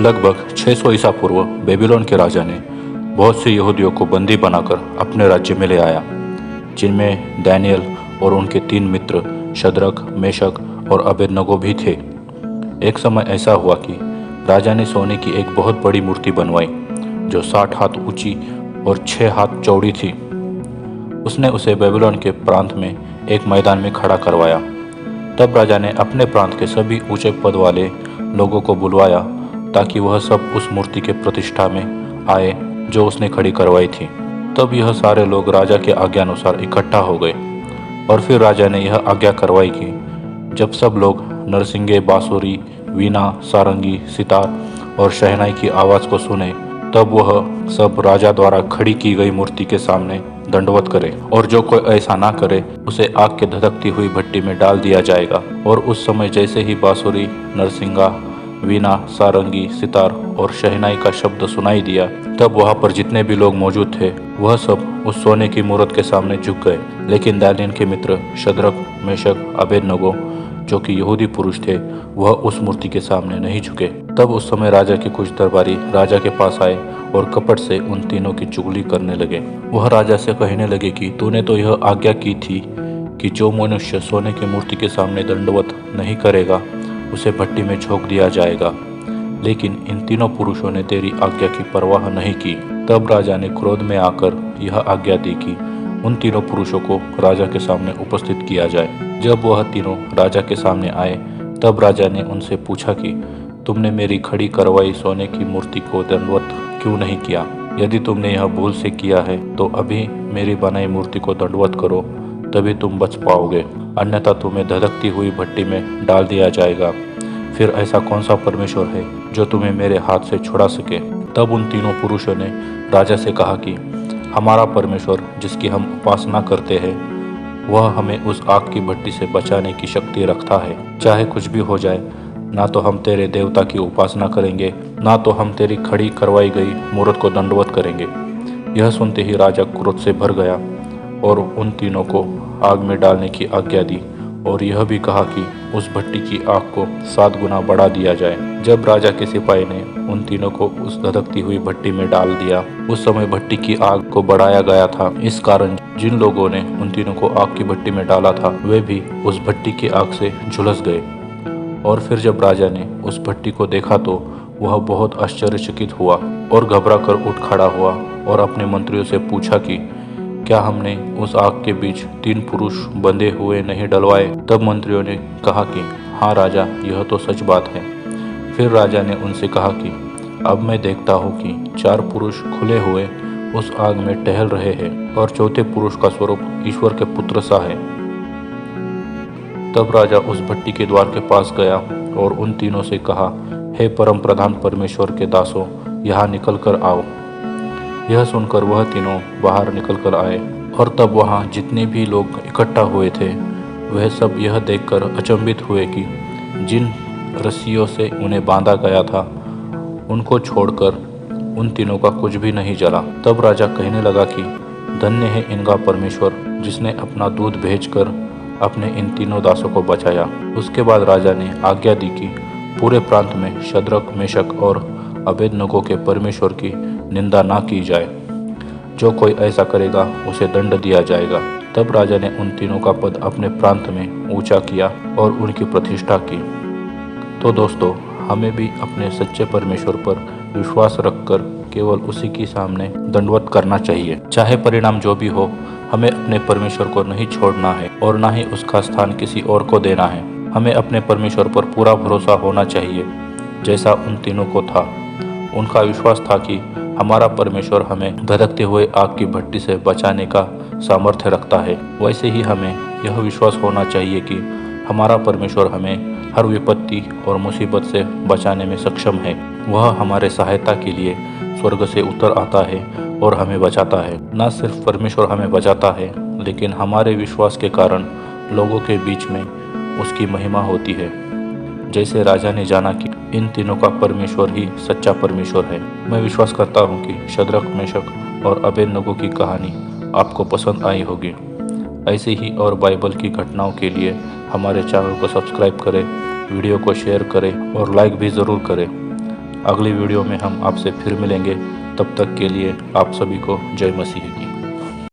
लगभग 600 ईसा पूर्व बेबीलोन के राजा ने बहुत से यहूदियों को बंदी बनाकर अपने राज्य में ले आया, जिनमें दानियल और उनके 3 मित्र शद्रक, मेशक और अबेदनगो भी थे। एक समय ऐसा हुआ कि राजा ने सोने की एक बहुत बड़ी मूर्ति बनवाई जो 60 हाथ ऊंची और 6 हाथ चौड़ी थी। उसने उसे बेबीलोन के प्रांत में एक मैदान में खड़ा करवाया। तब राजा ने अपने प्रांत के सभी ऊंचे पद वाले लोगों को बुलवाया ताकि वह सब उस मूर्ति के प्रतिष्ठा में आए जो उसने खड़ी करवाई थी। तब यह सारे लोग राजा के आज्ञानुसार इकट्ठा हो गए और फिर राजा ने यह आज्ञा करवाई कि जब सब लोग नरसिंगे, बांसुरी, वीणा, सारंगी, सितार और शहनाई की आवाज़ को सुने, तब वह सब राजा द्वारा खड़ी की गई मूर्ति के सामने दंडवत करे, और जो कोई ऐसा ना करे उसे आग के धधकती हुई भट्टी में डाल दिया जाएगा। और उस समय जैसे ही बांसुरी, नरसिंगा, वीणा, सारंगी, सितार और शहनाई का शब्द सुनाई दिया, तब वहां पर जितने भी लोग मौजूद थे वह सब उस सोने की मूर्त के सामने झुक गए। लेकिन दानिय्येल के मित्र शद्रक, मेशक, अबेदनगो जो कि यहूदी पुरुष थे, वह उस मूर्ति के सामने नहीं झुके। तब उस समय राजा के कुछ दरबारी राजा के पास आए और कपट से उन तीनों की चुगली करने लगे। वह राजा से कहने लगे कि तूने तो यह आज्ञा की थी कि जो मनुष्य सोने की मूर्ति के सामने दंडवत नहीं करेगा उसे भट्टी में झोंक दिया जाएगा, लेकिन इन तीनों पुरुषों ने तेरी आज्ञा की परवाह नहीं की। तब राजा ने क्रोध में आकर यह आज्ञा दी कि उन तीनों पुरुषों को राजा के सामने उपस्थित किया जाए। जब वह तीनों राजा के सामने आए, तब राजा ने उनसे पूछा कि तुमने मेरी खड़ी करवाई सोने की मूर्ति को दंडवत क्यों नहीं किया? यदि तुमने यह भूल से किया है तो अभी मेरी बनाई मूर्ति को दंडवत करो, तभी तुम बच पाओगे, अन्यथा तुम्हें धधकती हुई भट्टी में डाल दिया जाएगा। फिर ऐसा कौन सा परमेश्वर है जो तुम्हें मेरे हाथ से छुड़ा सके? तब उन तीनों पुरुषों ने राजा से कहा कि हमारा परमेश्वर जिसकी हम उपासना करते हैं, वह हमें उस आग की भट्टी से बचाने की शक्ति रखता है। चाहे कुछ भी हो जाए, ना तो हम तेरे देवता की उपासना करेंगे, ना तो हम तेरी खड़ी करवाई गई मूर्त को दंडवत करेंगे। यह सुनते ही राजा क्रोध से भर गया और उन तीनों को आग में डालने की आज्ञा दी, और यह भी कहा कि उस भट्टी की आग को 7 गुना बढ़ा दिया जाए। जब राजा के सिपाही ने उन तीनों को उस धधकती हुई भट्टी में डाल दिया, उस समय भट्टी की आग को बढ़ाया गया था। इस कारण जिन लोगों ने उन तीनों को आग की भट्टी में डाला था, वे भी उस भट्टी की आग से झुलस गए। और फिर जब राजा ने उस भट्टी को देखा तो वह बहुत आश्चर्यचकित हुआ और घबरा कर उठ खड़ा हुआ और अपने मंत्रियों से पूछा कि क्या हमने उस आग के बीच 3 पुरुष बंधे हुए नहीं डलवाए? तब मंत्रियों ने कहा कि हाँ राजा, यह तो सच बात है। फिर राजा ने उनसे कहा कि अब मैं देखता हूँ कि 4 पुरुष खुले हुए उस आग में टहल रहे हैं और चौथे पुरुष का स्वरूप ईश्वर के पुत्र सा है। तब राजा उस भट्टी के द्वार के पास गया और उन तीनों से कहा, हे परम प्रधान परमेश्वर के दासों, यहाँ निकल कर आओ। यह सुनकर वह तीनों बाहर निकल कर आए, और तब वहाँ जितने भी लोग इकट्ठा हुए थे वह सब यह देखकर अचंभित हुए कि जिन रस्सियों से उन्हें बांधा गया था उनको छोड़कर उन तीनों का कुछ भी नहीं जला। तब राजा कहने लगा कि धन्य है इनका परमेश्वर जिसने अपना दूत भेजकर अपने इन तीनों दासों को बचाया। उसके बाद राजा ने आज्ञा दी कि पूरे प्रांत में शद्रक, मेशक और अबेदनगो के परमेश्वर की निंदा ना की जाए। जो कोई ऐसा करेगा उसे दंड दिया जाएगा। तब राजा ने उन तीनों का पद अपने प्रांत में ऊंचा किया और उनकी प्रतिष्ठा की। तो दोस्तों, हमें भी अपने सच्चे परमेश्वर पर विश्वास रखकर केवल उसी के सामने दंडवत करना चाहिए। चाहे परिणाम जो भी हो, हमें अपने परमेश्वर को नहीं छोड़ना है और ना ही उसका स्थान किसी और को देना है। हमें अपने परमेश्वर पर पूरा भरोसा होना चाहिए, जैसा उन तीनों को था। उनका विश्वास था कि हमारा परमेश्वर हमें धधकते हुए आग की भट्टी से बचाने का सामर्थ्य रखता है। वैसे ही हमें यह विश्वास होना चाहिए कि हमारा परमेश्वर हमें हर विपत्ति और मुसीबत से बचाने में सक्षम है। वह हमारे सहायता के लिए स्वर्ग से उतर आता है और हमें बचाता है। न सिर्फ परमेश्वर हमें बचाता है, लेकिन हमारे विश्वास के कारण लोगों के बीच में उसकी महिमा होती है। जैसे राजा ने जाना कि इन तीनों का परमेश्वर ही सच्चा परमेश्वर है। मैं विश्वास करता हूँ कि शद्रक, मेशक और अबेदनगो की कहानी आपको पसंद आई होगी। ऐसे ही और बाइबल की घटनाओं के लिए हमारे चैनल को सब्सक्राइब करें, वीडियो को शेयर करें और लाइक भी ज़रूर करें। अगली वीडियो में हम आपसे फिर मिलेंगे। तब तक के लिए आप सभी को जय मसीह की।